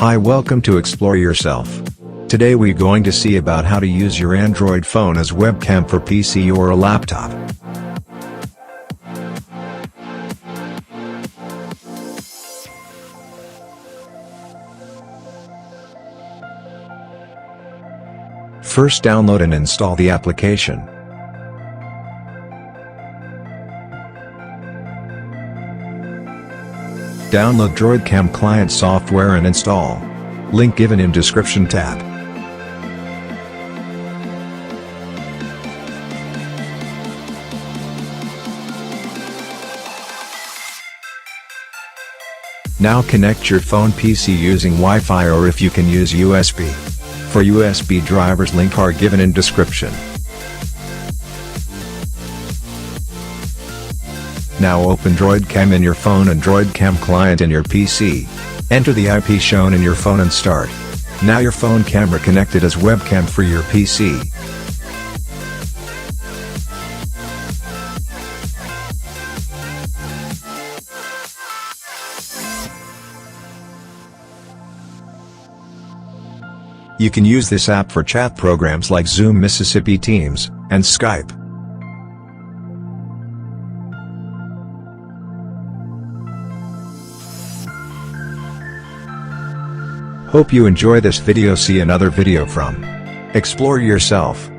Hi, welcome to Explore Yourself. Today we're going to see about how to use your Android phone as webcam for PC or a laptop. First, download and install the application. Download DroidCam client software and install. Link given in description tab. Now connect your phone PC using Wi-Fi, or if you can use USB. For USB drivers, link are given in description. Now open DroidCam in your phone and DroidCam client in your PC. Enter the IP shown in your phone and start. Now your phone camera connected as webcam for your PC. You can use this app for chat programs like Zoom, Mississippi Teams, and Skype. Hope you enjoy this video. See another video from Explore Yourself.